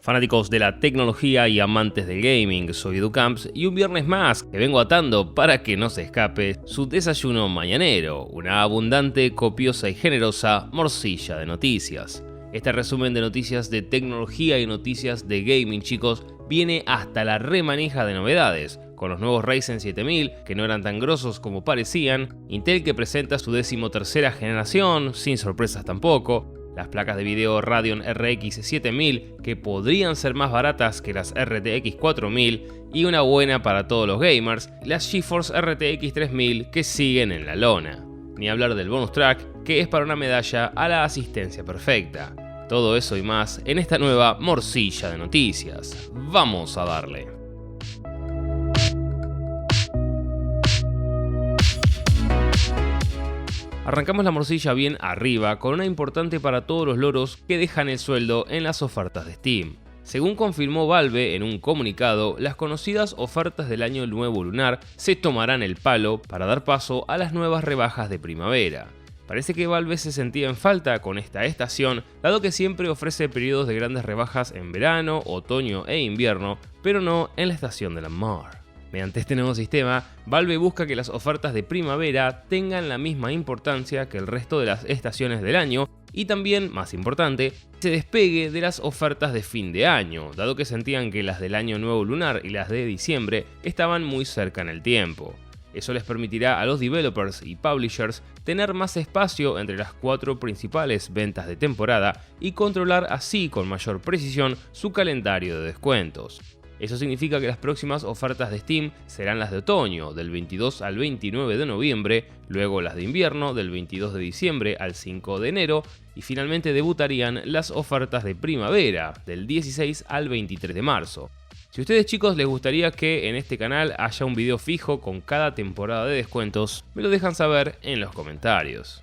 Fanáticos de la tecnología y amantes del gaming, soy EduCamps y un viernes más que vengo atando para que no se escape su desayuno mañanero, una abundante, copiosa y generosa morcilla de noticias. Este resumen de noticias de tecnología y noticias de gaming, chicos, viene hasta la remanija de novedades, con los nuevos Ryzen 7000 que no eran tan grosos como parecían, Intel que presenta su 13ª generación, sin sorpresas tampoco, las placas de video Radeon RX 7000 que podrían ser más baratas que las RTX 4000 y una buena para todos los gamers, y las GeForce RTX 3000 que siguen en la lona. Ni hablar del bonus track que es para una medalla a la asistencia perfecta. Todo eso y más en esta nueva morcilla de noticias. ¡Vamos a darle! Arrancamos la morcilla bien arriba con una importante para todos los loros que dejan el sueldo en las ofertas de Steam. Según confirmó Valve en un comunicado, las conocidas ofertas del año nuevo lunar se tomarán el palo para dar paso a las nuevas rebajas de primavera. Parece que Valve se sentía en falta con esta estación, dado que siempre ofrece periodos de grandes rebajas en verano, otoño e invierno, pero no en la estación del amor. Mediante este nuevo sistema, Valve busca que las ofertas de primavera tengan la misma importancia que el resto de las estaciones del año y también, más importante, se despegue de las ofertas de fin de año, dado que sentían que las del año nuevo lunar y las de diciembre estaban muy cerca en el tiempo. Eso les permitirá a los developers y publishers tener más espacio entre las 4 principales ventas de temporada y controlar así con mayor precisión su calendario de descuentos. Eso significa que las próximas ofertas de Steam serán las de otoño, del 22 al 29 de noviembre, luego las de invierno, del 22 de diciembre al 5 de enero, y finalmente debutarían las ofertas de primavera, del 16 al 23 de marzo. Si a ustedes, chicos, les gustaría que en este canal haya un video fijo con cada temporada de descuentos, me lo dejan saber en los comentarios.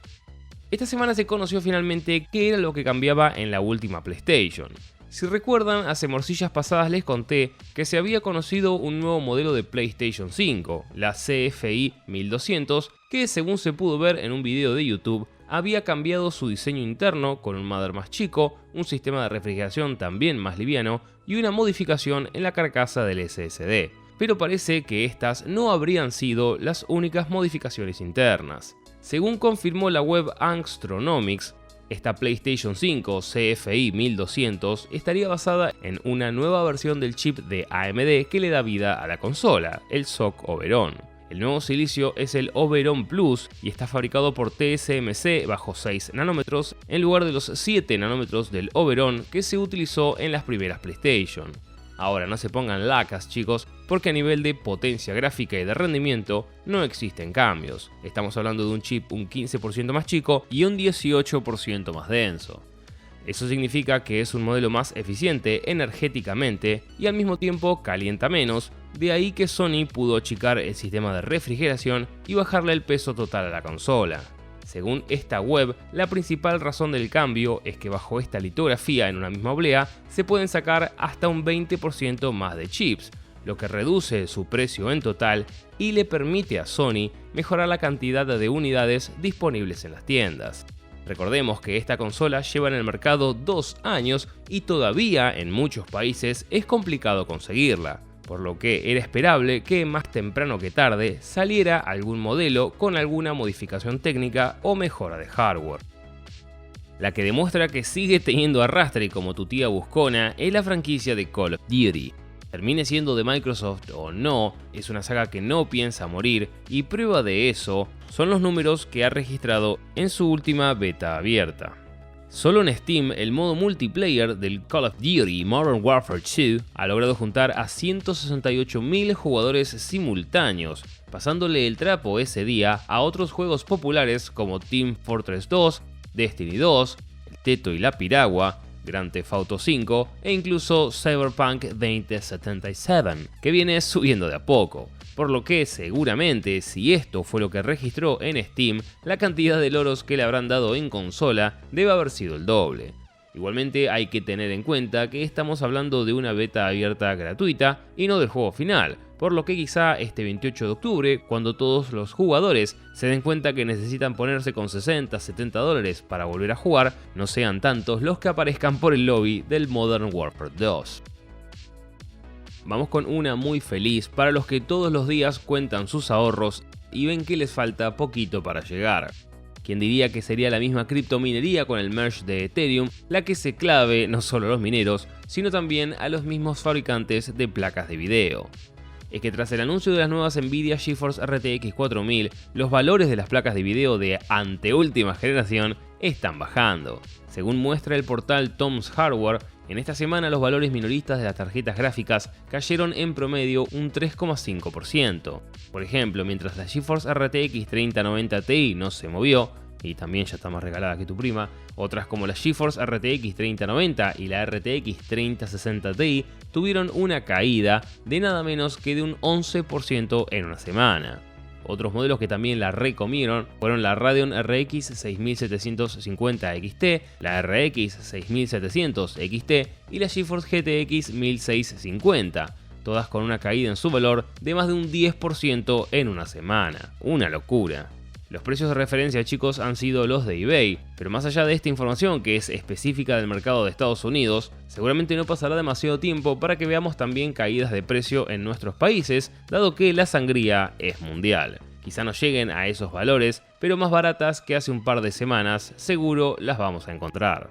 Esta semana se conoció finalmente qué era lo que cambiaba en la última PlayStation. Si recuerdan, hace morcillas pasadas les conté que se había conocido un nuevo modelo de PlayStation 5, la CFI 1200, que según se pudo ver en un video de YouTube, había cambiado su diseño interno con un mother más chico, un sistema de refrigeración también más liviano y una modificación en la carcasa del SSD. Pero parece que estas no habrían sido las únicas modificaciones internas. Según confirmó la web Angstronomics, esta PlayStation 5 CFI 1200 estaría basada en una nueva versión del chip de AMD que le da vida a la consola, el SoC Oberon. El nuevo silicio es el Oberon Plus y está fabricado por TSMC bajo 6 nanómetros en lugar de los 7 nanómetros del Oberon que se utilizó en las primeras PlayStation. Ahora no se pongan lacas, chicos, porque a nivel de potencia gráfica y de rendimiento no existen cambios. Estamos hablando de un chip un 15% más chico y un 18% más denso. Eso significa que es un modelo más eficiente energéticamente y al mismo tiempo calienta menos, de ahí que Sony pudo achicar el sistema de refrigeración y bajarle el peso total a la consola. Según esta web, la principal razón del cambio es que bajo esta litografía en una misma oblea se pueden sacar hasta un 20% más de chips, lo que reduce su precio en total y le permite a Sony mejorar la cantidad de unidades disponibles en las tiendas. Recordemos que esta consola lleva en el mercado 2 años y todavía en muchos países es complicado conseguirla, por lo que era esperable que más temprano que tarde saliera algún modelo con alguna modificación técnica o mejora de hardware. La que demuestra que sigue teniendo arrastre como tu tía buscona es la franquicia de Call of Duty. Termine siendo de Microsoft o no, es una saga que no piensa morir y prueba de eso son los números que ha registrado en su última beta abierta. Solo en Steam, el modo multiplayer del Call of Duty Modern Warfare 2 ha logrado juntar a 168.000 jugadores simultáneos, pasándole el trapo ese día a otros juegos populares como Team Fortress 2, Destiny 2, El Teto y la Piragua, Grand Theft Auto 5 e incluso Cyberpunk 2077, que viene subiendo de a poco. Por lo que seguramente, si esto fue lo que registró en Steam, la cantidad de loros que le habrán dado en consola debe haber sido el doble. Igualmente hay que tener en cuenta que estamos hablando de una beta abierta gratuita y no del juego final, por lo que quizá este 28 de octubre, cuando todos los jugadores se den cuenta que necesitan ponerse con 60, 70 dólares para volver a jugar, no sean tantos los que aparezcan por el lobby del Modern Warfare 2. Vamos con una muy feliz para los que todos los días cuentan sus ahorros y ven que les falta poquito para llegar. ¿Quién diría que sería la misma criptominería con el merge de Ethereum la que se clave no solo a los mineros, sino también a los mismos fabricantes de placas de video? Es que tras el anuncio de las nuevas Nvidia GeForce RTX 4000, los valores de las placas de video de anteúltima generación están bajando. Según muestra el portal Tom's Hardware, en esta semana los valores minoristas de las tarjetas gráficas cayeron en promedio un 3,5%. Por ejemplo, mientras la GeForce RTX 3090 Ti no se movió, y también ya está más regalada que tu prima, otras como la GeForce RTX 3090 y la RTX 3060 Ti tuvieron una caída de nada menos que de un 11% en una semana. Otros modelos que también la recomieron fueron la Radeon RX 6750 XT, la RX 6700 XT y la GeForce GTX 1650, todas con una caída en su valor de más de un 10% en una semana. Una locura. Los precios de referencia, chicos, han sido los de eBay, pero más allá de esta información que es específica del mercado de Estados Unidos, seguramente no pasará demasiado tiempo para que veamos también caídas de precio en nuestros países, dado que la sangría es mundial. Quizá no lleguen a esos valores, pero más baratas que hace un par de semanas, seguro las vamos a encontrar.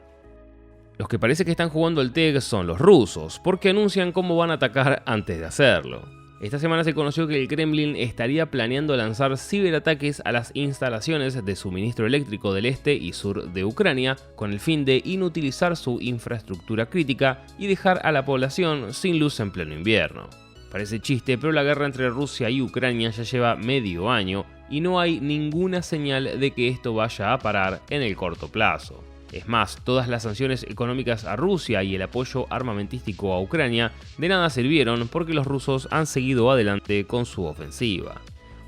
Los que parece que están jugando el TEG son los rusos, porque anuncian cómo van a atacar antes de hacerlo. Esta semana se conoció que el Kremlin estaría planeando lanzar ciberataques a las instalaciones de suministro eléctrico del este y sur de Ucrania, con el fin de inutilizar su infraestructura crítica y dejar a la población sin luz en pleno invierno. Parece chiste, pero la guerra entre Rusia y Ucrania ya lleva medio año y no hay ninguna señal de que esto vaya a parar en el corto plazo. Es más, todas las sanciones económicas a Rusia y el apoyo armamentístico a Ucrania de nada sirvieron porque los rusos han seguido adelante con su ofensiva.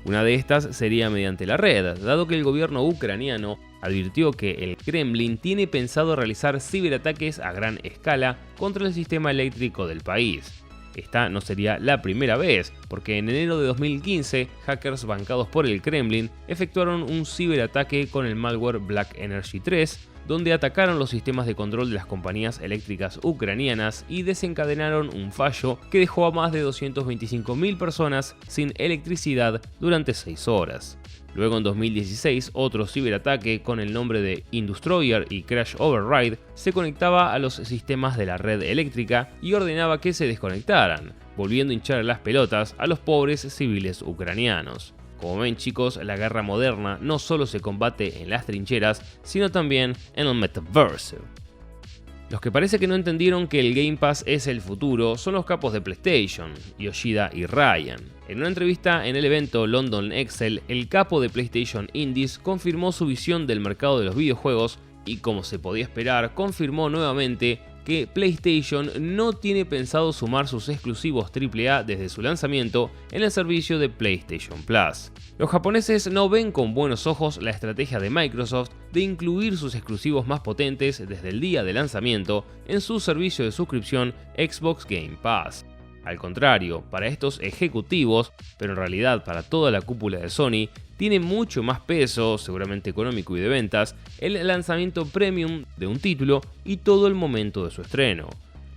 Una de estas sería mediante la red, dado que el gobierno ucraniano advirtió que el Kremlin tiene pensado realizar ciberataques a gran escala contra el sistema eléctrico del país. Esta no sería la primera vez, porque en enero de 2015, hackers bancados por el Kremlin efectuaron un ciberataque con el malware Black Energy 3, donde atacaron los sistemas de control de las compañías eléctricas ucranianas y desencadenaron un fallo que dejó a más de 225.000 personas sin electricidad durante 6 horas. Luego en 2016, otro ciberataque con el nombre de Industroyer y Crash Override se conectaba a los sistemas de la red eléctrica y ordenaba que se desconectaran, volviendo a hinchar las pelotas a los pobres civiles ucranianos. Como ven, chicos, la guerra moderna no solo se combate en las trincheras, sino también en el metaverso. Los que parece que no entendieron que el Game Pass es el futuro son los capos de PlayStation, Yoshida y Ryan. En una entrevista en el evento London Excel, el capo de PlayStation Indies confirmó su visión del mercado de los videojuegos y, como se podía esperar, confirmó nuevamente que PlayStation no tiene pensado sumar sus exclusivos AAA desde su lanzamiento en el servicio de PlayStation Plus. Los japoneses no ven con buenos ojos la estrategia de Microsoft de incluir sus exclusivos más potentes desde el día de lanzamiento en su servicio de suscripción Xbox Game Pass. Al contrario, para estos ejecutivos, pero en realidad para toda la cúpula de Sony, tiene mucho más peso, seguramente económico y de ventas, el lanzamiento premium de un título y todo el momento de su estreno.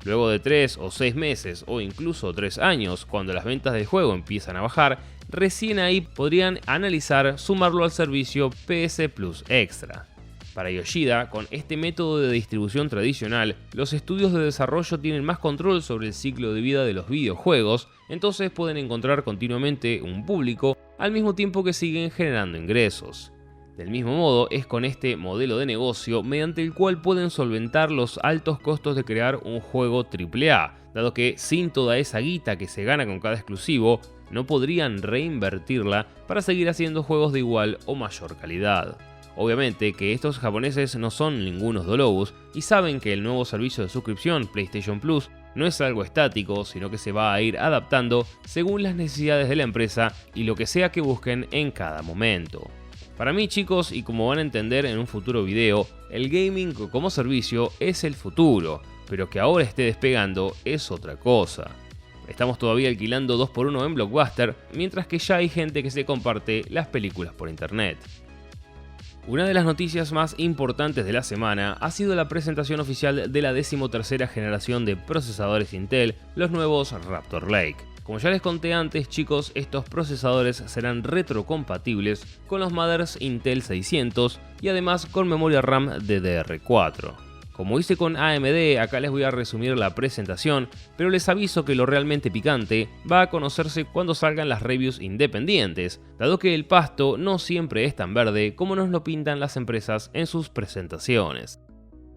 Luego de 3 o 6 meses o incluso 3 años, cuando las ventas del juego empiezan a bajar, recién ahí podrían analizar sumarlo al servicio PS Plus Extra. Para Yoshida, con este método de distribución tradicional, los estudios de desarrollo tienen más control sobre el ciclo de vida de los videojuegos, entonces pueden encontrar continuamente un público al mismo tiempo que siguen generando ingresos. Del mismo modo, es con este modelo de negocio mediante el cual pueden solventar los altos costos de crear un juego AAA, dado que sin toda esa guita que se gana con cada exclusivo, no podrían reinvertirla para seguir haciendo juegos de igual o mayor calidad. Obviamente que estos japoneses no son ningunos dolobos y saben que el nuevo servicio de suscripción PlayStation Plus no es algo estático, sino que se va a ir adaptando según las necesidades de la empresa y lo que sea que busquen en cada momento. Para mí, chicos, y como van a entender en un futuro video, el gaming como servicio es el futuro, pero que ahora esté despegando es otra cosa. Estamos todavía alquilando 2x1 en Blockbuster, mientras que ya hay gente que se comparte las películas por internet. Una de las noticias más importantes de la semana ha sido la presentación oficial de la 13ª generación de procesadores Intel, los nuevos Raptor Lake. Como ya les conté antes, chicos, estos procesadores serán retrocompatibles con los mothers Intel 600 y además con memoria RAM DDR4. Como hice con AMD, acá les voy a resumir la presentación, pero les aviso que lo realmente picante va a conocerse cuando salgan las reviews independientes, dado que el pasto no siempre es tan verde como nos lo pintan las empresas en sus presentaciones.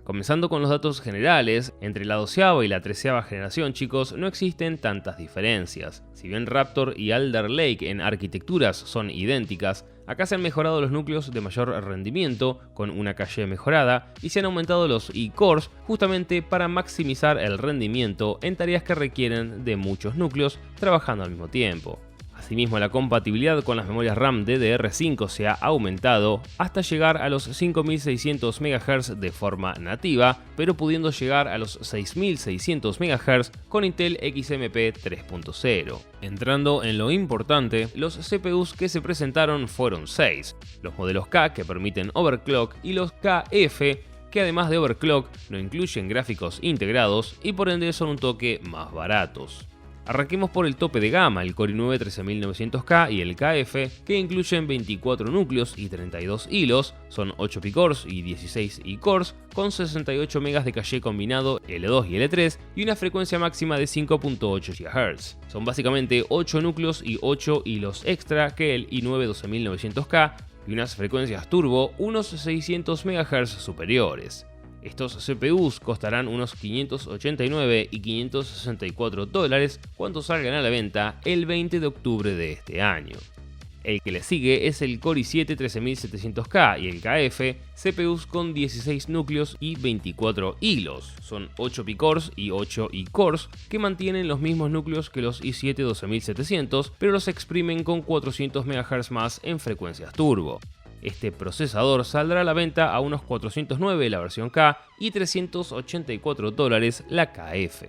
Comenzando con los datos generales, entre la 12ª y la 13ª generación, chicos, no existen tantas diferencias. Si bien Raptor y Alder Lake en arquitecturas son idénticas, acá se han mejorado los núcleos de mayor rendimiento con una caché mejorada y se han aumentado los E-cores justamente para maximizar el rendimiento en tareas que requieren de muchos núcleos trabajando al mismo tiempo. Asimismo, la compatibilidad con las memorias RAM DDR5 se ha aumentado hasta llegar a los 5600 MHz de forma nativa, pero pudiendo llegar a los 6600 MHz con Intel XMP 3.0. Entrando en lo importante, los CPUs que se presentaron fueron 6, los modelos K que permiten overclock y los KF que además de overclock no incluyen gráficos integrados y por ende son un toque más baratos. Arranquemos por el tope de gama, el Core i9 13900K y el KF, que incluyen 24 núcleos y 32 hilos, son 8 P-cores y 16 E-cores, con 68 MB de caché combinado L2 y L3 y una frecuencia máxima de 5.8 GHz. Son básicamente 8 núcleos y 8 hilos extra que el i9 12900K y unas frecuencias turbo unos 600 MHz superiores. Estos CPUs costarán unos $589 y $564 cuando salgan a la venta el 20 de octubre de este año. El que le sigue es el Core i7 13700K y el KF, CPUs con 16 núcleos y 24 hilos. Son 8 P-cores y 8 E-cores que mantienen los mismos núcleos que los i7 12700, pero los exprimen con 400 MHz más en frecuencias turbo. Este procesador saldrá a la venta a unos $409 la versión K y $384 la KF.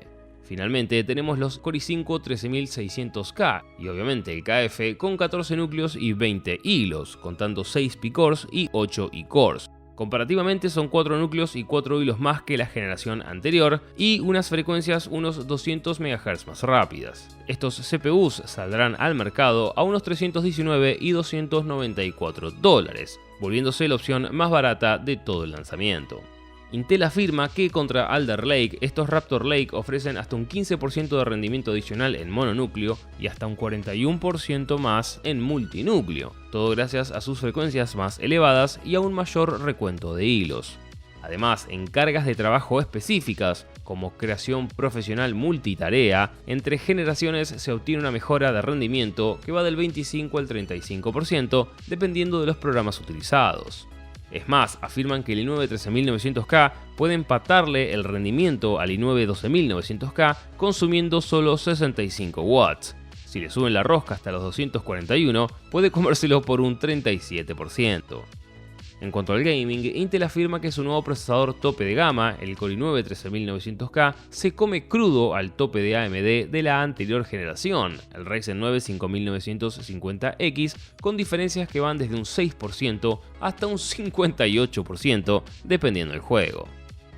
Finalmente tenemos los Core i5 13600K y obviamente el KF con 14 núcleos y 20 hilos, contando 6 P-cores y 8 E-cores. Comparativamente son 4 núcleos y 4 hilos más que la generación anterior y unas frecuencias unos 200 MHz más rápidas. Estos CPUs saldrán al mercado a unos $319 y $294, volviéndose la opción más barata de todo el lanzamiento. Intel afirma que contra Alder Lake, estos Raptor Lake ofrecen hasta un 15% de rendimiento adicional en mononúcleo y hasta un 41% más en multinúcleo, todo gracias a sus frecuencias más elevadas y a un mayor recuento de hilos. Además, en cargas de trabajo específicas, como creación profesional multitarea, entre generaciones se obtiene una mejora de rendimiento que va del 25 al 35%, dependiendo de los programas utilizados. Es más, afirman que el i9 13900K puede empatarle el rendimiento al i9 12900K consumiendo solo 65 watts. Si le suben la rosca hasta los 241, puede comérselo por un 37%. En cuanto al gaming, Intel afirma que su nuevo procesador tope de gama, el Core i9 13900K, se come crudo al tope de AMD de la anterior generación, el Ryzen 9 5950X, con diferencias que van desde un 6% hasta un 58%, dependiendo del juego.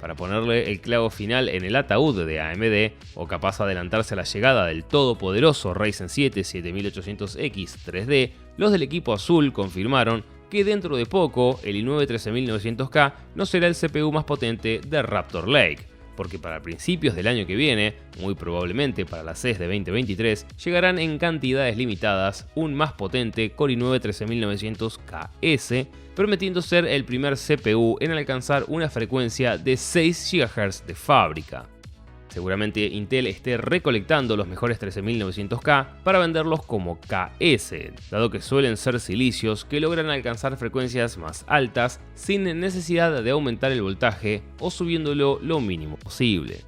Para ponerle el clavo final en el ataúd de AMD, o capaz adelantarse a la llegada del todopoderoso Ryzen 7 7800X 3D, los del equipo azul confirmaron que dentro de poco el i9 13900K no será el CPU más potente de Raptor Lake, porque para principios del año que viene, muy probablemente para la CES de 2023, llegarán en cantidades limitadas un más potente Core i9 13900KS, prometiendo ser el primer CPU en alcanzar una frecuencia de 6 GHz de fábrica. Seguramente Intel esté recolectando los mejores 13900K para venderlos como KS, dado que suelen ser silicios que logran alcanzar frecuencias más altas sin necesidad de aumentar el voltaje o subiéndolo lo mínimo posible.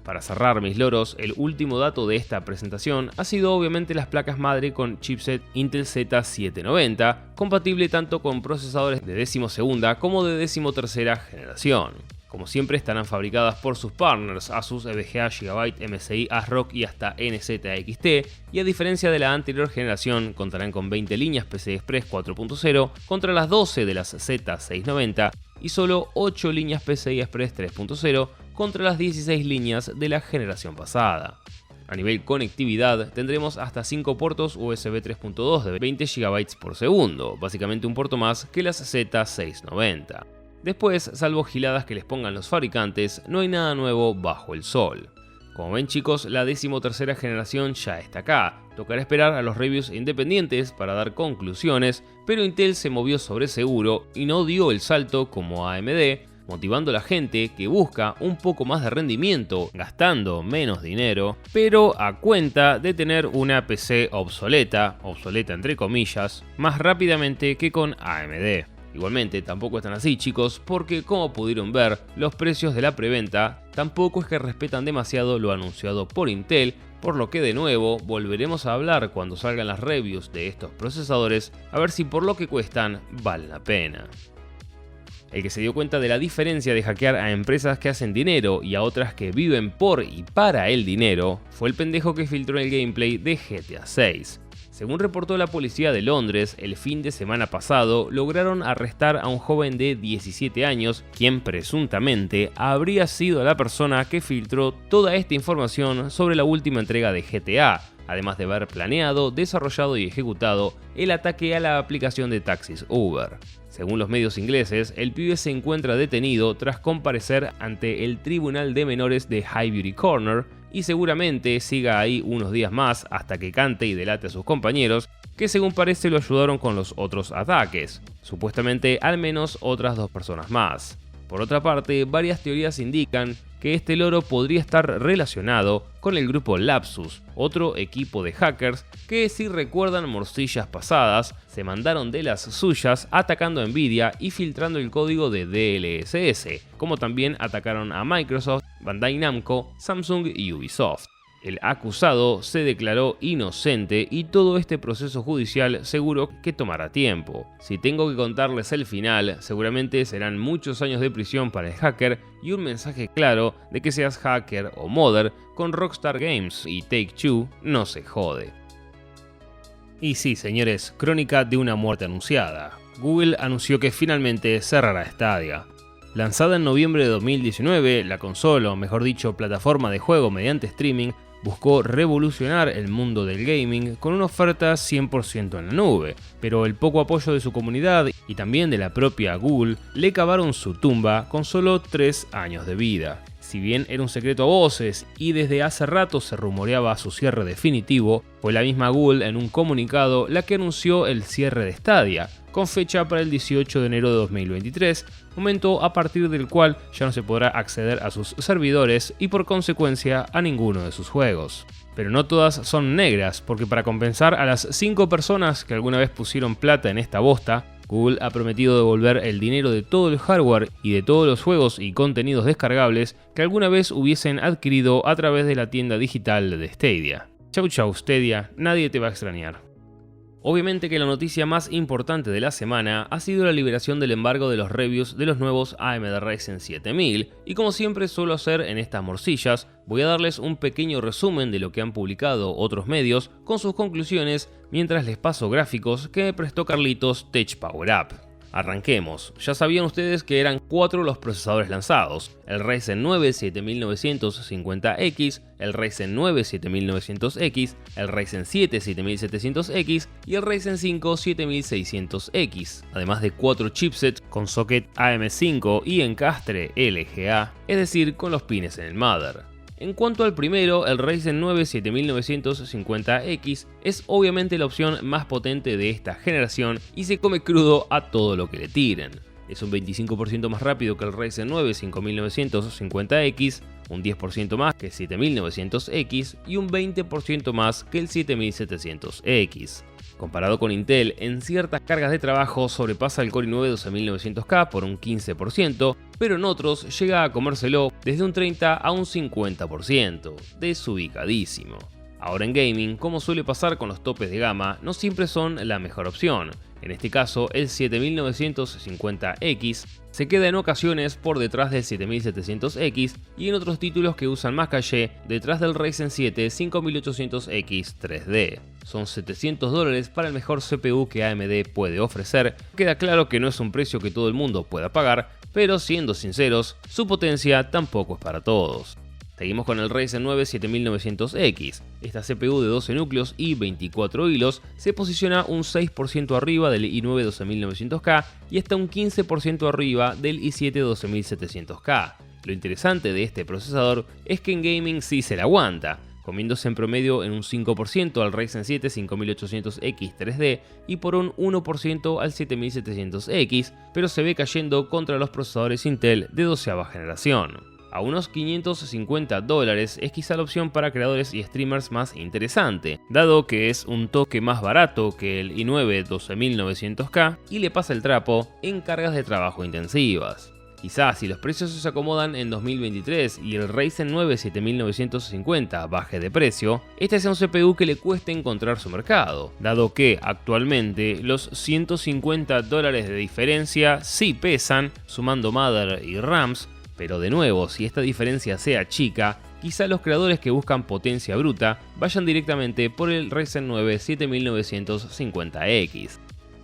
Para cerrar mis loros, el último dato de esta presentación ha sido obviamente las placas madre con chipset Intel Z790, compatible tanto con procesadores de 12ª como de 13ª generación. Como siempre estarán fabricadas por sus partners Asus, EVGA, Gigabyte, MSI, ASRock y hasta NZXT, y a diferencia de la anterior generación contarán con 20 líneas PCI Express 4.0 contra las 12 de las Z690 y solo 8 líneas PCI Express 3.0 contra las 16 líneas de la generación pasada. A nivel conectividad tendremos hasta 5 puertos USB 3.2 de 20 GB por segundo, básicamente un puerto más que las Z690. Después, salvo giladas que les pongan los fabricantes, no hay nada nuevo bajo el sol. Como ven chicos, la 13ª generación ya está acá. Tocará esperar a los reviews independientes para dar conclusiones, pero Intel se movió sobre seguro y no dio el salto como AMD, motivando a la gente que busca un poco más de rendimiento gastando menos dinero, pero a cuenta de tener una PC obsoleta entre comillas, más rápidamente que con AMD. Igualmente tampoco están así chicos, porque como pudieron ver, los precios de la preventa tampoco es que respetan demasiado lo anunciado por Intel, por lo que de nuevo volveremos a hablar cuando salgan las reviews de estos procesadores, a ver si por lo que cuestan vale la pena. El que se dio cuenta de la diferencia de hackear a empresas que hacen dinero y a otras que viven por y para el dinero fue el pendejo que filtró el gameplay de GTA 6. Según reportó la policía de Londres, el fin de semana pasado lograron arrestar a un joven de 17 años, quien presuntamente habría sido la persona que filtró toda esta información sobre la última entrega de GTA, además de haber planeado, desarrollado y ejecutado el ataque a la aplicación de taxis Uber. Según los medios ingleses, el pibe se encuentra detenido tras comparecer ante el Tribunal de Menores de Highbury Corner y seguramente siga ahí unos días más hasta que cante y delate a sus compañeros, que según parece lo ayudaron con los otros ataques, supuestamente al menos otras 2 personas más. Por otra parte, varias teorías indican que este loro podría estar relacionado con el grupo Lapsus, otro equipo de hackers que, si recuerdan morcillas pasadas, se mandaron de las suyas atacando a Nvidia y filtrando el código de DLSS, como también atacaron a Microsoft, Bandai Namco, Samsung y Ubisoft. El acusado se declaró inocente y todo este proceso judicial seguro que tomará tiempo. Si tengo que contarles el final, seguramente serán muchos años de prisión para el hacker y un mensaje claro de que seas hacker o modder, con Rockstar Games y Take-Two no se jode. Y sí, señores, crónica de una muerte anunciada. Google anunció que finalmente cerrará Stadia. Lanzada en noviembre de 2019, la consola, o mejor dicho, plataforma de juego mediante streaming, buscó revolucionar el mundo del gaming con una oferta 100% en la nube, pero el poco apoyo de su comunidad y también de la propia Google le cavaron su tumba con solo 3 años de vida. Si bien era un secreto a voces y desde hace rato se rumoreaba su cierre definitivo, fue la misma Google en un comunicado la que anunció el cierre de Stadia, con fecha para el 18 de enero de 2023, momento a partir del cual ya no se podrá acceder a sus servidores y por consecuencia a ninguno de sus juegos. Pero no todas son negras, porque para compensar a las 5 personas que alguna vez pusieron plata en esta bosta, Google ha prometido devolver el dinero de todo el hardware y de todos los juegos y contenidos descargables que alguna vez hubiesen adquirido a través de la tienda digital de Stadia. Chau chau Stadia, nadie te va a extrañar. Obviamente que la noticia más importante de la semana ha sido la liberación del embargo de los reviews de los nuevos AMD Ryzen 7000, y como siempre suelo hacer en estas morcillas, voy a darles un pequeño resumen de lo que han publicado otros medios con sus conclusiones mientras les paso gráficos que me prestó Carlitos Tech Power Up. Arranquemos. Ya sabían ustedes que eran 4 los procesadores lanzados: el Ryzen 9 7950X, el Ryzen 9 7900X, el Ryzen 7 7700X y el Ryzen 5 7600X, además de 4 chipsets con socket AM5 y encastre LGA, es decir, con los pines en el mother. En cuanto al primero, el Ryzen 9 7950X es obviamente la opción más potente de esta generación y se come crudo a todo lo que le tiren. Es un 25% más rápido que el Ryzen 9 5950X, un 10% más que el 7900X y un 20% más que el 7700X. Comparado con Intel, en ciertas cargas de trabajo sobrepasa el Core i9 12900K por un 15%, pero en otros llega a comérselo desde un 30 a un 50%, desubicadísimo. Ahora en gaming, como suele pasar con los topes de gama, no siempre son la mejor opción. En este caso, el 7950X se queda en ocasiones por detrás del 7700X y en otros títulos que usan más caché detrás del Ryzen 7 5800X 3D. Son $700 para el mejor CPU que AMD puede ofrecer. Queda claro que no es un precio que todo el mundo pueda pagar, pero siendo sinceros, su potencia tampoco es para todos. Seguimos con el Ryzen 9 7900X. Esta CPU de 12 núcleos y 24 hilos se posiciona un 6% arriba del i9 12900K y hasta un 15% arriba del i7 12700K. Lo interesante de este procesador es que en gaming sí se la aguanta, comiéndose en promedio en un 5% al Ryzen 7 5800X 3D y por un 1% al 7700X, pero se ve cayendo contra los procesadores Intel de 12ª generación. A unos $550 es quizá la opción para creadores y streamers más interesante, dado que es un toque más barato que el i9 12900K y le pasa el trapo en cargas de trabajo intensivas. Quizás si los precios se acomodan en 2023 y el Ryzen 9 7950 baje de precio, este sea un CPU que le cueste encontrar su mercado, dado que actualmente los $150 de diferencia sí pesan, sumando Mother y RAMs. Pero de nuevo, si esta diferencia sea chica, quizá los creadores que buscan potencia bruta vayan directamente por el Ryzen 9 7950X.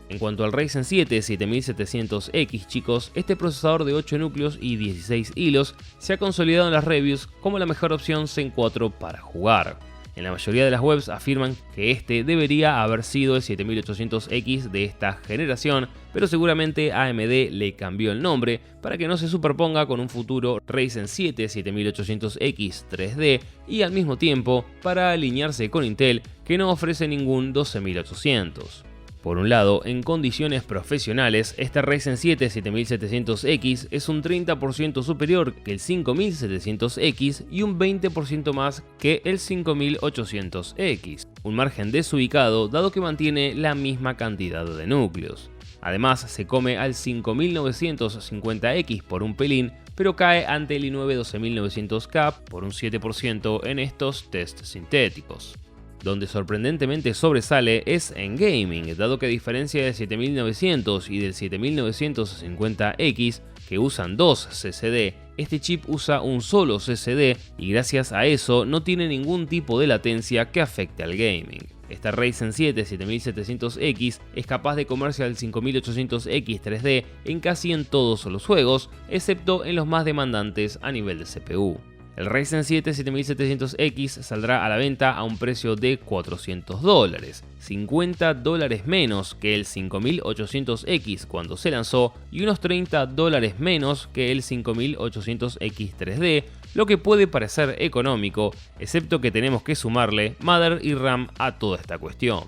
En cuanto al Ryzen 7 7700X, chicos, este procesador de 8 núcleos y 16 hilos se ha consolidado en las reviews como la mejor opción Zen 4 para jugar. En la mayoría de las webs afirman que este debería haber sido el 7800X de esta generación, pero seguramente AMD le cambió el nombre para que no se superponga con un futuro Ryzen 7 7800X 3D y al mismo tiempo para alinearse con Intel, que no ofrece ningún 12800. Por un lado, en condiciones profesionales, este Ryzen 7 7700X es un 30% superior que el 5700X y un 20% más que el 5800X, un margen desubicado dado que mantiene la misma cantidad de núcleos. Además, se come al 5950X por un pelín, pero cae ante el i9 12900K por un 7% en estos tests sintéticos. Donde sorprendentemente sobresale es en gaming, dado que a diferencia del 7900 y del 7950X, que usan dos CCD, este chip usa un solo CCD y gracias a eso no tiene ningún tipo de latencia que afecte al gaming. Esta Ryzen 7 7700X es capaz de comerse al 5800X 3D en todos los juegos, excepto en los más demandantes a nivel de CPU. El Ryzen 7 7700X saldrá a la venta a un precio de $400, $50 menos que el 5800X cuando se lanzó y unos $30 menos que el 5800X 3D, lo que puede parecer económico, excepto que tenemos que sumarle Mother y RAM a toda esta cuestión.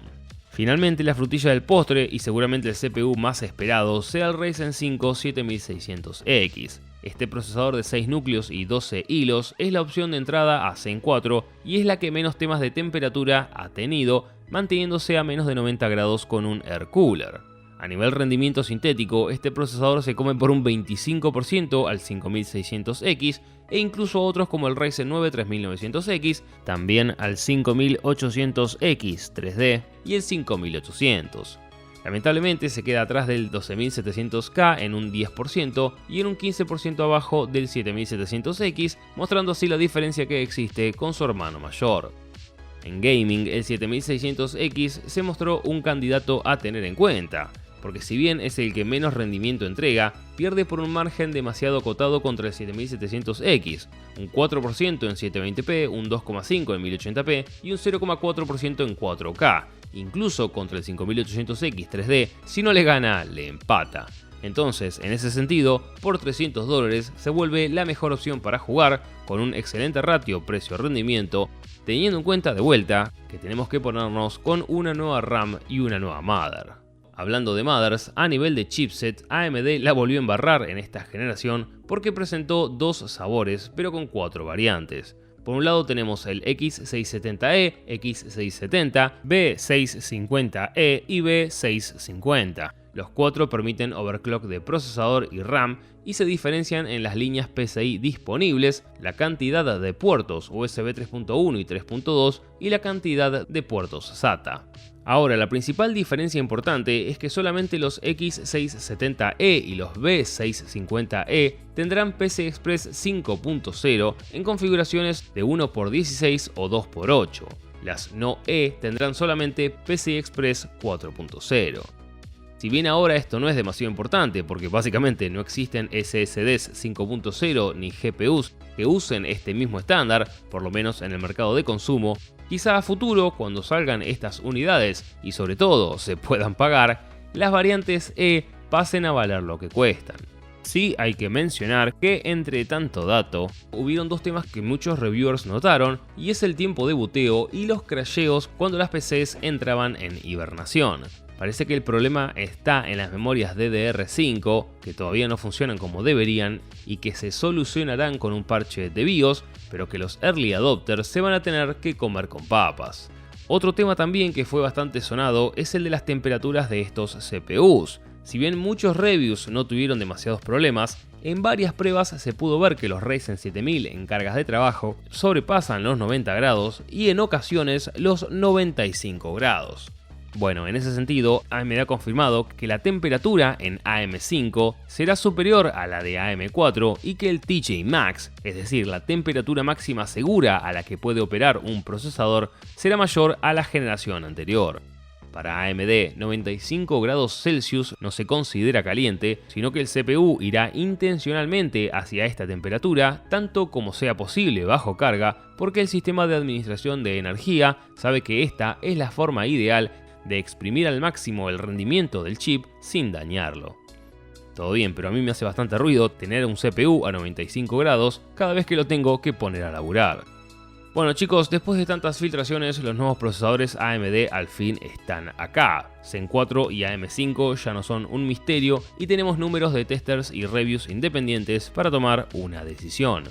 Finalmente, la frutilla del postre y seguramente el CPU más esperado sea el Ryzen 5 7600X. Este procesador de 6 núcleos y 12 hilos es la opción de entrada a Zen 4 y es la que menos temas de temperatura ha tenido, manteniéndose a menos de 90 grados con un air cooler. A nivel rendimiento sintético, este procesador se come por un 25% al 5600X e incluso otros como el Ryzen 9 3900X, también al 5800X 3D y el 5800. Lamentablemente se queda atrás del 12700K en un 10% y en un 15% abajo del 7700X, mostrando así la diferencia que existe con su hermano mayor. En gaming, el 7600X se mostró un candidato a tener en cuenta, porque si bien es el que menos rendimiento entrega, pierde por un margen demasiado acotado contra el 7700X, un 4% en 720p, un 2,5% en 1080p y un 0,4% en 4K. Incluso contra el 5800X 3D, si no le gana, le empata. Entonces, en ese sentido, por $300 se vuelve la mejor opción para jugar, con un excelente ratio precio-rendimiento, teniendo en cuenta de vuelta que tenemos que ponernos con una nueva RAM y una nueva Mother. Hablando de Mothers, a nivel de chipset, AMD la volvió a embarrar en esta generación porque presentó dos sabores, pero con 4 variantes. Por un lado tenemos el X670E, X670, B650E y B650. Los cuatro permiten overclock de procesador y RAM y se diferencian en las líneas PCI disponibles, la cantidad de puertos USB 3.1 y 3.2 y la cantidad de puertos SATA. Ahora, la principal diferencia importante es que solamente los X670E y los B650E tendrán PCI Express 5.0 en configuraciones de 1x16 o 2x8. Las no E tendrán solamente PCI Express 4.0. Si bien ahora esto no es demasiado importante porque básicamente no existen SSDs 5.0 ni GPUs que usen este mismo estándar, por lo menos en el mercado de consumo, quizá a futuro, cuando salgan estas unidades y sobre todo se puedan pagar, las variantes E pasen a valer lo que cuestan. Sí hay que mencionar que entre tanto dato, hubieron dos temas que muchos reviewers notaron y es el tiempo de buteo y los crasheos cuando las PCs entraban en hibernación. Parece que el problema está en las memorias DDR5, que todavía no funcionan como deberían y que se solucionarán con un parche de BIOS, pero que los early adopters se van a tener que comer con papas. Otro tema también que fue bastante sonado es el de las temperaturas de estos CPUs. Si bien muchos reviews no tuvieron demasiados problemas, en varias pruebas se pudo ver que los Ryzen 7000 en cargas de trabajo sobrepasan los 90 grados y en ocasiones los 95 grados. Bueno, en ese sentido, AMD ha confirmado que la temperatura en AM5 será superior a la de AM4 y que el TJ Max, es decir, la temperatura máxima segura a la que puede operar un procesador, será mayor a la generación anterior. Para AMD, 95 grados Celsius no se considera caliente, sino que el CPU irá intencionalmente hacia esta temperatura, tanto como sea posible bajo carga, porque el sistema de administración de energía sabe que esta es la forma ideal de exprimir al máximo el rendimiento del chip sin dañarlo. Todo bien, pero a mí me hace bastante ruido tener un CPU a 95 grados cada vez que lo tengo que poner a laburar. Bueno chicos, después de tantas filtraciones, los nuevos procesadores AMD al fin están acá. Zen 4 y AM5 ya no son un misterio y tenemos números de testers y reviews independientes para tomar una decisión.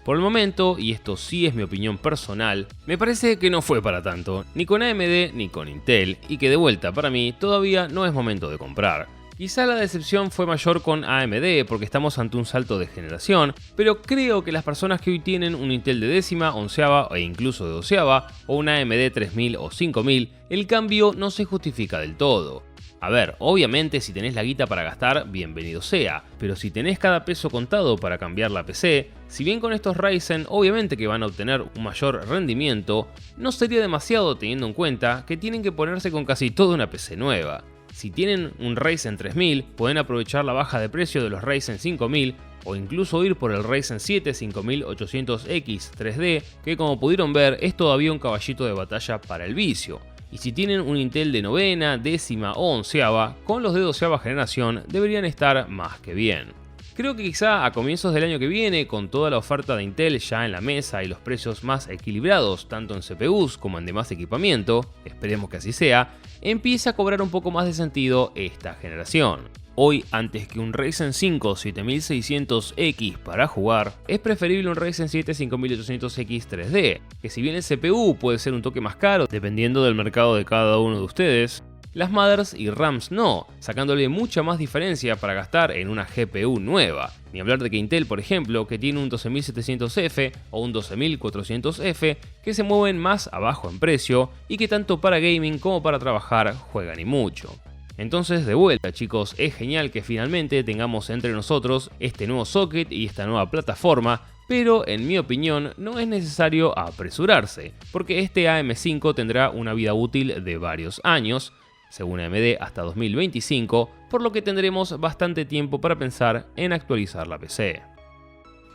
Por el momento, y esto sí es mi opinión personal, me parece que no fue para tanto, ni con AMD ni con Intel, y que de vuelta para mí todavía no es momento de comprar. Quizá la decepción fue mayor con AMD porque estamos ante un salto de generación, pero creo que las personas que hoy tienen un Intel de décima, onceava e incluso de doceava, o un AMD 3000 o 5000, el cambio no se justifica del todo. A ver, obviamente si tenés la guita para gastar, bienvenido sea, pero si tenés cada peso contado para cambiar la PC, si bien con estos Ryzen obviamente que van a obtener un mayor rendimiento, no sería demasiado teniendo en cuenta que tienen que ponerse con casi toda una PC nueva. Si tienen un Ryzen 3000, pueden aprovechar la baja de precio de los Ryzen 5000 o incluso ir por el Ryzen 7 5800X 3D, que como pudieron ver es todavía un caballito de batalla para el vicio. Y si tienen un Intel de novena, décima o onceava, con los de doceava generación deberían estar más que bien. Creo que quizá a comienzos del año que viene, con toda la oferta de Intel ya en la mesa y los precios más equilibrados tanto en CPUs como en demás equipamiento, esperemos que así sea, empiece a cobrar un poco más de sentido esta generación. Hoy, antes que un Ryzen 5 7600X para jugar, es preferible un Ryzen 7 5800X 3D, que si bien el CPU puede ser un toque más caro dependiendo del mercado de cada uno de ustedes, las mothers y RAMs no, sacándole mucha más diferencia para gastar en una GPU nueva. Ni hablar de que Intel, por ejemplo, que tiene un 12700F o un 12400F, que se mueven más abajo en precio y que tanto para gaming como para trabajar juegan y mucho. Entonces, de vuelta chicos, es genial que finalmente tengamos entre nosotros este nuevo socket y esta nueva plataforma, pero en mi opinión no es necesario apresurarse, porque este AM5 tendrá una vida útil de varios años, según AMD hasta 2025, por lo que tendremos bastante tiempo para pensar en actualizar la PC.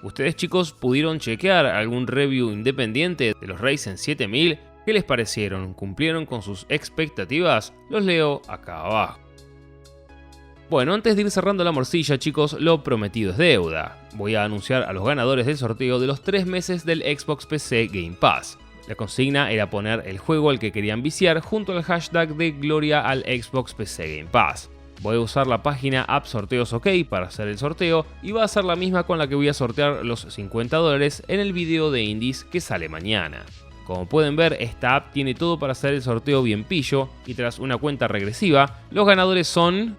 ¿Ustedes chicos pudieron chequear algún review independiente de los Ryzen 7000? ¿Qué les parecieron? ¿Cumplieron con sus expectativas? Los leo acá abajo. Bueno, antes de ir cerrando la morcilla chicos, lo prometido es deuda. Voy a anunciar a los ganadores del sorteo de los 3 meses del Xbox PC Game Pass. La consigna era poner el juego al que querían viciar junto al hashtag de Gloria al Xbox PC Game Pass. Voy a usar la página App Sorteos OK para hacer el sorteo y va a ser la misma con la que voy a sortear los $50 en el video de indies que sale mañana. Como pueden ver, esta app tiene todo para hacer el sorteo bien pillo y tras una cuenta regresiva, los ganadores son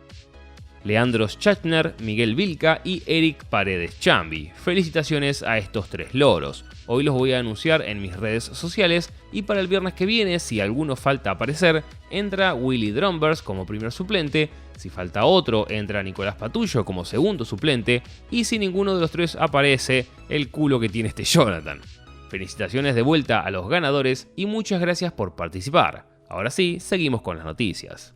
Leandro Schachtner, Miguel Vilca y Eric Paredes Chambi. Felicitaciones a estos 3 loros. Hoy los voy a anunciar en mis redes sociales y para el viernes que viene, si alguno falta aparecer, entra Willy Drumbers como primer suplente, si falta otro, entra Nicolás Patullo como segundo suplente y si ninguno de los 3 aparece, el culo que tiene este Jonathan. Felicitaciones de vuelta a los ganadores y muchas gracias por participar. Ahora sí, seguimos con las noticias.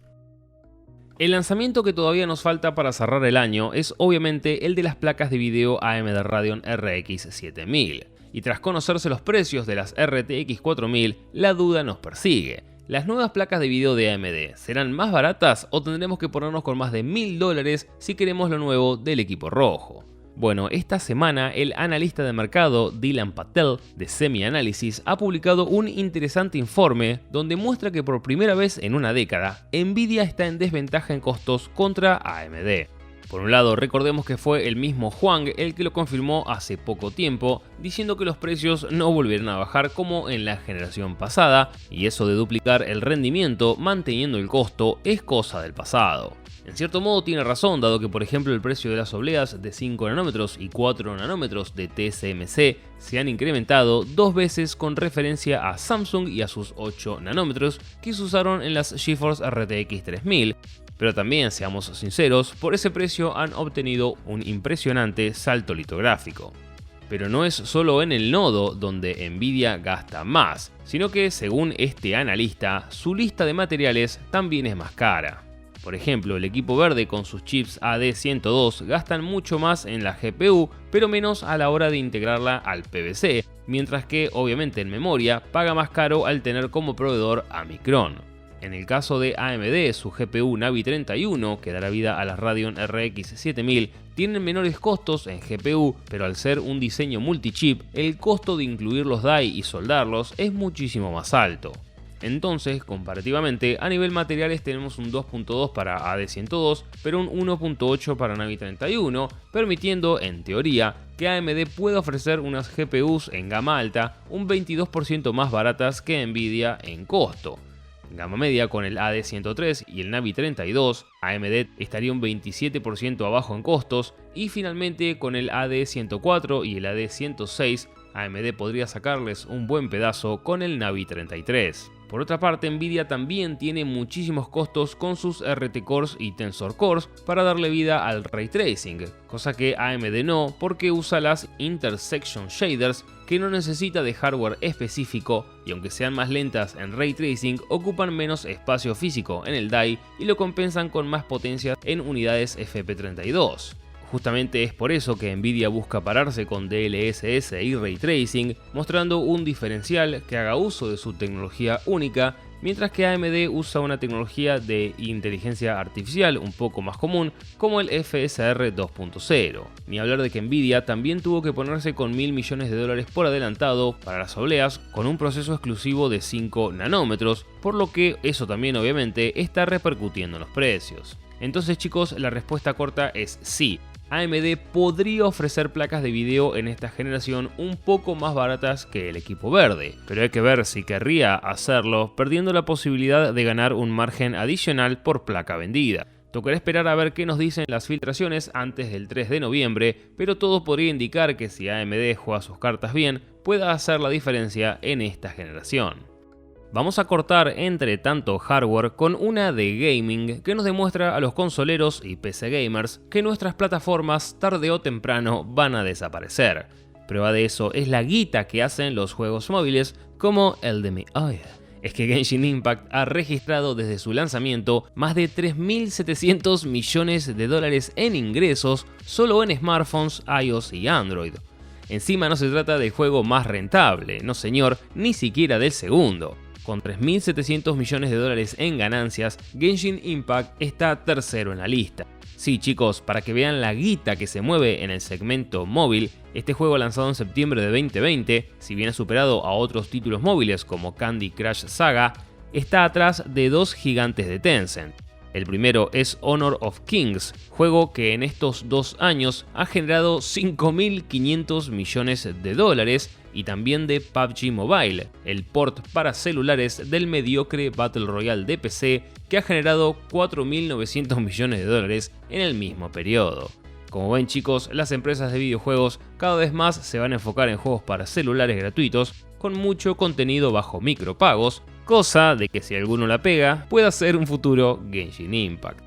El lanzamiento que todavía nos falta para cerrar el año es obviamente el de las placas de video AMD Radeon RX 7000. Y tras conocerse los precios de las RTX 4000, la duda nos persigue. ¿Las nuevas placas de video de AMD serán más baratas o tendremos que ponernos con más de $1000 si queremos lo nuevo del equipo rojo? Bueno, esta semana el analista de mercado Dylan Patel de Semi-Analysis ha publicado un interesante informe donde muestra que por primera vez en una década, Nvidia está en desventaja en costos contra AMD. Por un lado, recordemos que fue el mismo Huang el que lo confirmó hace poco tiempo, diciendo que los precios no volvieron a bajar como en la generación pasada, y eso de duplicar el rendimiento manteniendo el costo es cosa del pasado. En cierto modo tiene razón, dado que por ejemplo el precio de las obleas de 5 nanómetros y 4 nanómetros de TSMC se han incrementado 2 veces con referencia a Samsung y a sus 8 nanómetros que se usaron en las GeForce RTX 3000, pero también, seamos sinceros, por ese precio han obtenido un impresionante salto litográfico. Pero no es solo en el nodo donde Nvidia gasta más, sino que según este analista, su lista de materiales también es más cara. Por ejemplo, el equipo verde con sus chips AD102 gastan mucho más en la GPU, pero menos a la hora de integrarla al PVC, mientras que obviamente en memoria paga más caro al tener como proveedor a Micron. En el caso de AMD, su GPU Navi 31, que dará vida a las Radeon RX 7000, tienen menores costos en GPU, pero al ser un diseño multichip, el costo de incluir los die y soldarlos es muchísimo más alto. Entonces, comparativamente, a nivel materiales tenemos un 2.2 para AD102, pero un 1.8 para Navi 31, permitiendo, en teoría, que AMD pueda ofrecer unas GPUs en gama alta un 22% más baratas que Nvidia en costo. En gama media, con el AD103 y el Navi 32, AMD estaría un 27% abajo en costos, y finalmente con el AD104 y el AD106, AMD podría sacarles un buen pedazo con el Navi 33. Por otra parte, Nvidia también tiene muchísimos costos con sus RT Cores y Tensor Cores para darle vida al Ray Tracing, cosa que AMD no, porque usa las Intersection Shaders, que no necesita de hardware específico y aunque sean más lentas en Ray Tracing, ocupan menos espacio físico en el die y lo compensan con más potencia en unidades FP32. Justamente es por eso que Nvidia busca pararse con DLSS y Ray Tracing, mostrando un diferencial que haga uso de su tecnología única, mientras que AMD usa una tecnología de inteligencia artificial un poco más común, como el FSR 2.0. Ni hablar de que Nvidia también tuvo que ponerse con $1.000 millones por adelantado para las obleas, con un proceso exclusivo de 5 nanómetros, por lo que eso también obviamente está repercutiendo en los precios. Entonces chicos, la respuesta corta es sí. AMD podría ofrecer placas de video en esta generación un poco más baratas que el equipo verde, pero hay que ver si querría hacerlo perdiendo la posibilidad de ganar un margen adicional por placa vendida. Tocará esperar a ver qué nos dicen las filtraciones antes del 3 de noviembre, pero todo podría indicar que si AMD juega sus cartas bien, pueda hacer la diferencia en esta generación. Vamos a cortar entre tanto hardware con una de gaming que nos demuestra a los consoleros y PC gamers que nuestras plataformas tarde o temprano van a desaparecer. Prueba de eso es la guita que hacen los juegos móviles como el de mi olla. Es que Genshin Impact ha registrado desde su lanzamiento más de $3.700 millones en ingresos solo en smartphones, iOS y Android. Encima no se trata del juego más rentable, no señor, ni siquiera del segundo. Con $3.700 millones en ganancias, Genshin Impact está tercero en la lista. Sí chicos, para que vean la guita que se mueve en el segmento móvil, este juego lanzado en septiembre de 2020, si bien ha superado a otros títulos móviles como Candy Crush Saga, está atrás de dos gigantes de Tencent. El primero es Honor of Kings, juego que en estos 2 años ha generado 5.500 millones de dólares, y también de PUBG Mobile, el port para celulares del mediocre Battle Royale de PC que ha generado 4.900 millones de dólares en el mismo periodo. Como ven chicos, las empresas de videojuegos cada vez más se van a enfocar en juegos para celulares gratuitos con mucho contenido bajo micropagos, cosa de que si alguno la pega pueda ser un futuro Genshin Impact.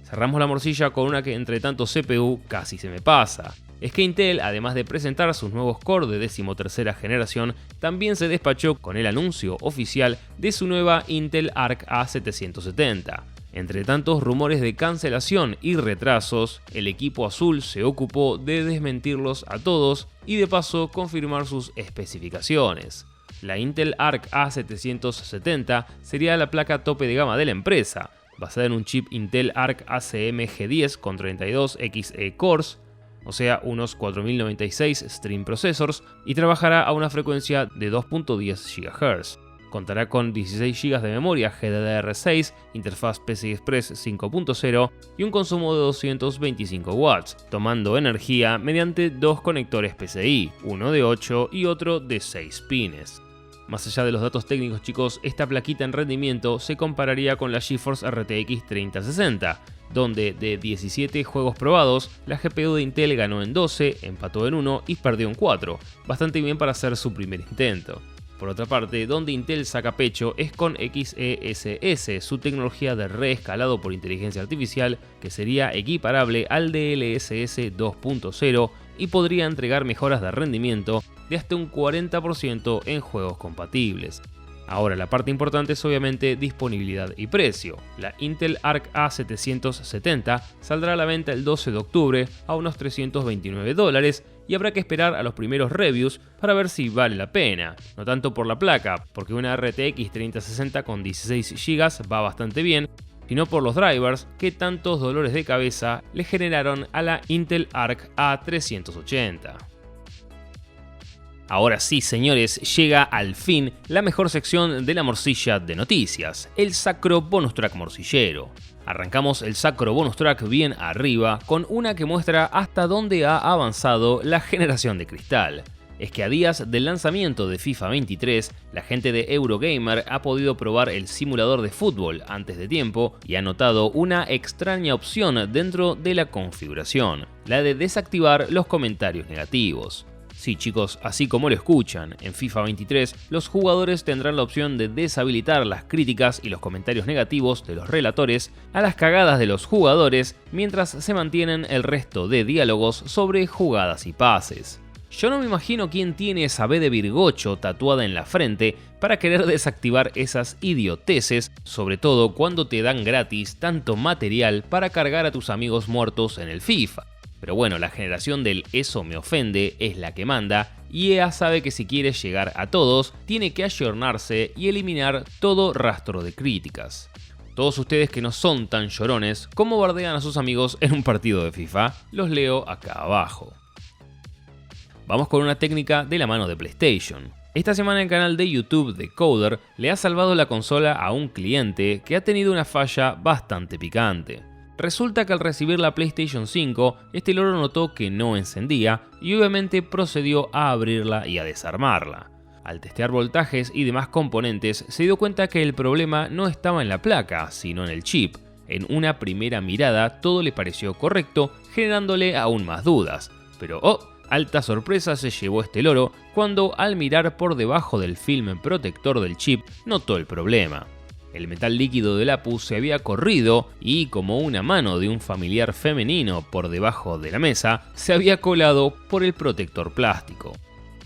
Cerramos la morcilla con una que entre tanto CPU casi se me pasa. Es que Intel, además de presentar sus nuevos Core de 13ª generación, también se despachó con el anuncio oficial de su nueva Intel Arc A770. Entre tantos rumores de cancelación y retrasos, el equipo azul se ocupó de desmentirlos a todos y de paso confirmar sus especificaciones. La Intel Arc A770 sería la placa tope de gama de la empresa, basada en un chip Intel Arc ACM G10 con 32XE cores, o sea unos 4096 stream processors, y trabajará a una frecuencia de 2.10 GHz. Contará con 16 GB de memoria GDDR6, interfaz PCI Express 5.0 y un consumo de 225 watts, tomando energía mediante 2 conectores PCI, uno de 8 y otro de 6 pines. Más allá de los datos técnicos chicos, esta plaquita en rendimiento se compararía con la GeForce RTX 3060, donde de 17 juegos probados, la GPU de Intel ganó en 12, empató en 1 y perdió en 4, bastante bien para hacer su primer intento. Por otra parte, donde Intel saca pecho es con XeSS, su tecnología de reescalado por inteligencia artificial, que sería equiparable al DLSS 2.0 y podría entregar mejoras de rendimiento de hasta un 40% en juegos compatibles. Ahora, la parte importante es obviamente disponibilidad y precio. La Intel Arc A770 saldrá a la venta el 12 de octubre a unos $329 y habrá que esperar a los primeros reviews para ver si vale la pena. No tanto por la placa, porque una RTX 3060 con 16 GB va bastante bien, sino por los drivers que tantos dolores de cabeza le generaron a la Intel Arc A380. Ahora sí, señores, llega al fin la mejor sección de la morcilla de noticias, el sacro bonus track morcillero. Arrancamos el sacro bonus track bien arriba con una que muestra hasta dónde ha avanzado la generación de cristal. Es que a días del lanzamiento de FIFA 23, la gente de Eurogamer ha podido probar el simulador de fútbol antes de tiempo y ha notado una extraña opción dentro de la configuración, la de desactivar los comentarios negativos. Sí chicos, así como lo escuchan, en FIFA 23 los jugadores tendrán la opción de deshabilitar las críticas y los comentarios negativos de los relatores a las cagadas de los jugadores mientras se mantienen el resto de diálogos sobre jugadas y pases. Yo no me imagino quién tiene esa B de Virgocho tatuada en la frente para querer desactivar esas idioteces, sobre todo cuando te dan gratis tanto material para cargar a tus amigos muertos en el FIFA. Pero bueno, la generación del eso me ofende es la que manda y EA sabe que si quiere llegar a todos, tiene que ayornarse y eliminar todo rastro de críticas. Todos ustedes que no son tan llorones, ¿cómo bardean a sus amigos en un partido de FIFA? Los leo acá abajo. Vamos con una técnica de la mano de PlayStation. Esta semana el canal de YouTube de Coder le ha salvado la consola a un cliente que ha tenido una falla bastante picante. Resulta que al recibir la PlayStation 5, este loro notó que no encendía y obviamente procedió a abrirla y a desarmarla. Al testear voltajes y demás componentes, se dio cuenta que el problema no estaba en la placa, sino en el chip. En una primera mirada todo le pareció correcto, generándole aún más dudas. Pero alta sorpresa se llevó este loro cuando al mirar por debajo del film protector del chip notó el problema. El metal líquido del APU se había corrido y, como una mano de un familiar femenino por debajo de la mesa, se había colado por el protector plástico.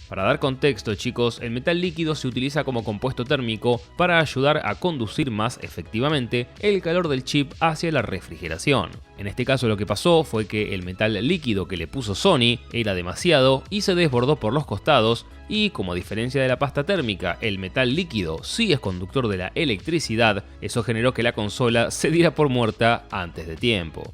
Para dar contexto chicos, el metal líquido se utiliza como compuesto térmico para ayudar a conducir más efectivamente el calor del chip hacia la refrigeración. En este caso lo que pasó fue que el metal líquido que le puso Sony era demasiado y se desbordó por los costados y, como a diferencia de la pasta térmica, el metal líquido sí es conductor de la electricidad, eso generó que la consola se diera por muerta antes de tiempo.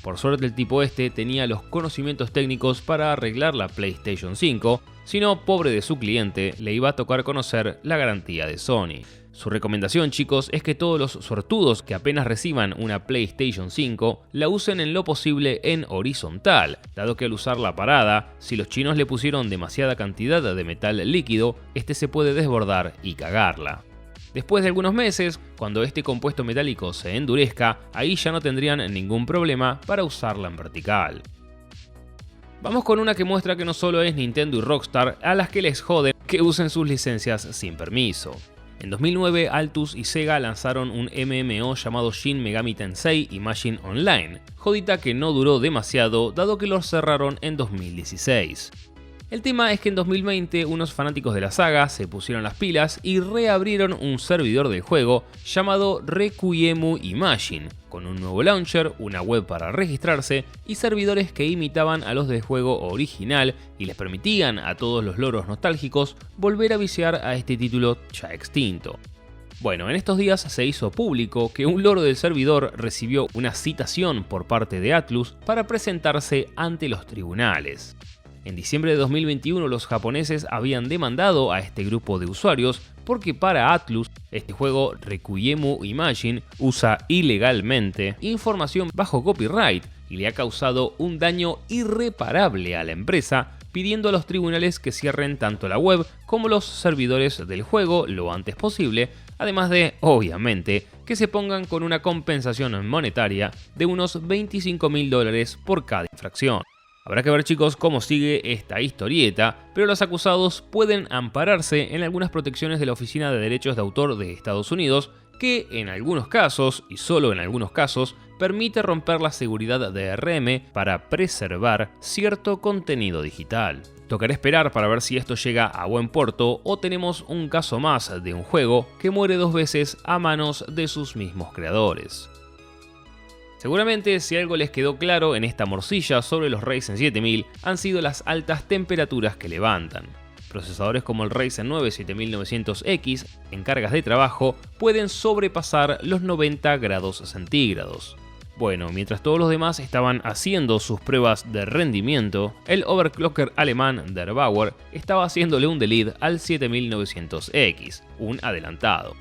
Por suerte el tipo este tenía los conocimientos técnicos para arreglar la PlayStation 5, si no, pobre de su cliente, le iba a tocar conocer la garantía de Sony. Su recomendación, chicos, es que todos los suertudos que apenas reciban una PlayStation 5 la usen en lo posible en horizontal, dado que al usar la parada, si los chinos le pusieron demasiada cantidad de metal líquido, este se puede desbordar y cagarla. Después de algunos meses, cuando este compuesto metálico se endurezca, ahí ya no tendrían ningún problema para usarla en vertical. Vamos con una que muestra que no solo es Nintendo y Rockstar a las que les joden que usen sus licencias sin permiso. En 2009, Atlus y Sega lanzaron un MMO llamado Shin Megami Tensei Imagine Online, jodita que no duró demasiado dado que lo cerraron en 2016. El tema es que en 2020 unos fanáticos de la saga se pusieron las pilas y reabrieron un servidor del juego llamado Requiemu Imagine, con un nuevo launcher, una web para registrarse y servidores que imitaban a los del juego original y les permitían a todos los loros nostálgicos volver a viciar a este título ya extinto. Bueno, en estos días se hizo público que un loro del servidor recibió una citación por parte de Atlus para presentarse ante los tribunales. En diciembre de 2021 los japoneses habían demandado a este grupo de usuarios porque para Atlus este juego Requiemu Imagine usa ilegalmente información bajo copyright y le ha causado un daño irreparable a la empresa, pidiendo a los tribunales que cierren tanto la web como los servidores del juego lo antes posible, además de, obviamente, que se pongan con una compensación monetaria de unos $25.000 por cada infracción. Habrá que ver, chicos, cómo sigue esta historieta, pero los acusados pueden ampararse en algunas protecciones de la Oficina de Derechos de Autor de Estados Unidos, que en algunos casos, y solo en algunos casos, permite romper la seguridad de DRM para preservar cierto contenido digital. Tocará esperar para ver si esto llega a buen puerto o tenemos un caso más de un juego que muere dos veces a manos de sus mismos creadores. Seguramente si algo les quedó claro en esta morcilla sobre los Ryzen 7000 han sido las altas temperaturas que levantan. Procesadores como el Ryzen 9 7900X en cargas de trabajo pueden sobrepasar los 90 grados centígrados. Bueno, mientras todos los demás estaban haciendo sus pruebas de rendimiento, el overclocker alemán Der Bauer estaba haciéndole un delete al 7900X, un adelantado.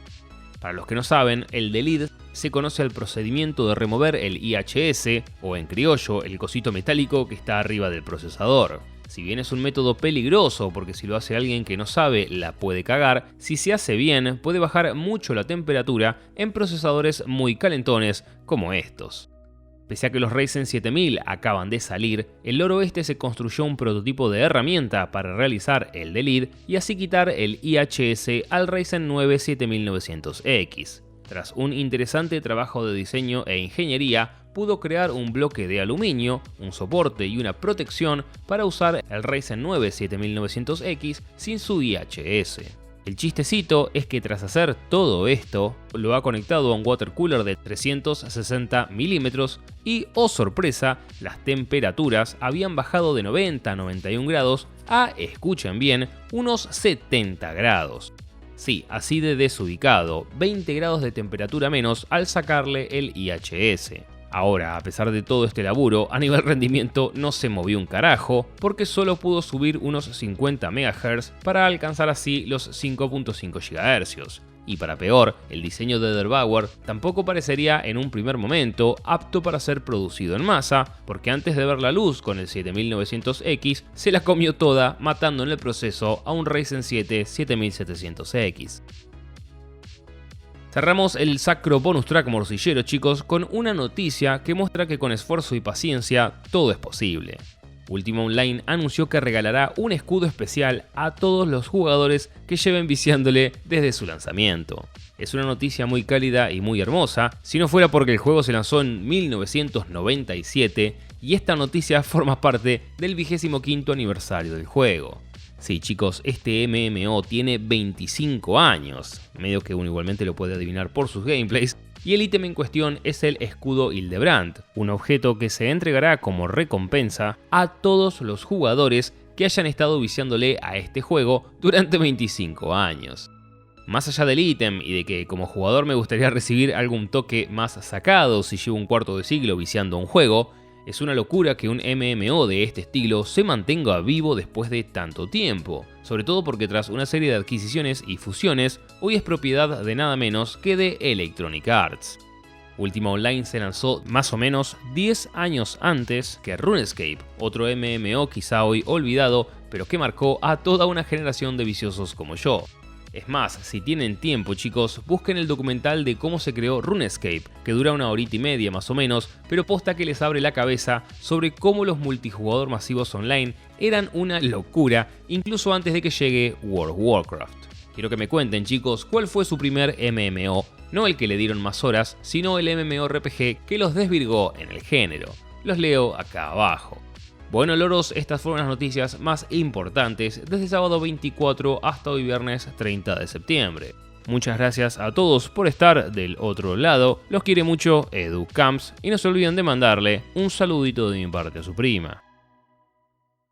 Para los que no saben, el delete se conoce al procedimiento de remover el IHS, o en criollo, el cosito metálico que está arriba del procesador. Si bien es un método peligroso porque si lo hace alguien que no sabe la puede cagar, si se hace bien puede bajar mucho la temperatura en procesadores muy calentones como estos. Pese a que los Ryzen 7000 acaban de salir, el loro este se construyó un prototipo de herramienta para realizar el delete y así quitar el IHS al Ryzen 9 7900X. Tras un interesante trabajo de diseño e ingeniería, pudo crear un bloque de aluminio, un soporte y una protección para usar el Ryzen 9 7900X sin su IHS. El chistecito es que tras hacer todo esto, lo ha conectado a un water cooler de 360 milímetros y, oh sorpresa, las temperaturas habían bajado de 90 a 91 grados a, escuchen bien, unos 70 grados. Sí, así de desubicado, 20 grados de temperatura menos al sacarle el IHS. Ahora, a pesar de todo este laburo, a nivel rendimiento no se movió un carajo, porque solo pudo subir unos 50 MHz para alcanzar así los 5.5 GHz. Y para peor, el diseño de Der Bauer tampoco parecería en un primer momento apto para ser producido en masa, porque antes de ver la luz con el 7900X se la comió toda matando en el proceso a un Ryzen 7 7700X. Cerramos el sacro bonus track morcillero, chicos, con una noticia que muestra que con esfuerzo y paciencia todo es posible. Ultima Online anunció que regalará un escudo especial a todos los jugadores que lleven viciándole desde su lanzamiento. Es una noticia muy cálida y muy hermosa, si no fuera porque el juego se lanzó en 1997 y esta noticia forma parte del 25º aniversario del juego. Sí, chicos, este MMO tiene 25 años, medio que uno igualmente lo puede adivinar por sus gameplays, y el ítem en cuestión es el escudo Hildebrand, un objeto que se entregará como recompensa a todos los jugadores que hayan estado viciándole a este juego durante 25 años. Más allá del ítem y de que como jugador me gustaría recibir algún toque más sacado si llevo un cuarto de siglo viciando un juego, Es una locura que un MMO de este estilo se mantenga vivo después de tanto tiempo, sobre todo porque tras una serie de adquisiciones y fusiones, hoy es propiedad de nada menos que de Electronic Arts. Ultima Online se lanzó más o menos 10 años antes que RuneScape, otro MMO quizá hoy olvidado, pero que marcó a toda una generación de viciosos como yo. Es más, si tienen tiempo chicos, busquen el documental de cómo se creó RuneScape, que dura 1 hora y media más o menos, pero posta que les abre la cabeza sobre cómo los multijugador masivos online eran una locura, incluso antes de que llegue World of Warcraft. Quiero que me cuenten chicos, cuál fue su primer MMO, no el que le dieron más horas, sino el MMORPG que los desvirgó en el género. Los leo acá abajo. Bueno loros, estas fueron las noticias más importantes desde sábado 24 hasta hoy viernes 30 de septiembre. Muchas gracias a todos por estar del otro lado, los quiere mucho Edu Camps y no se olviden de mandarle un saludito de mi parte a su prima.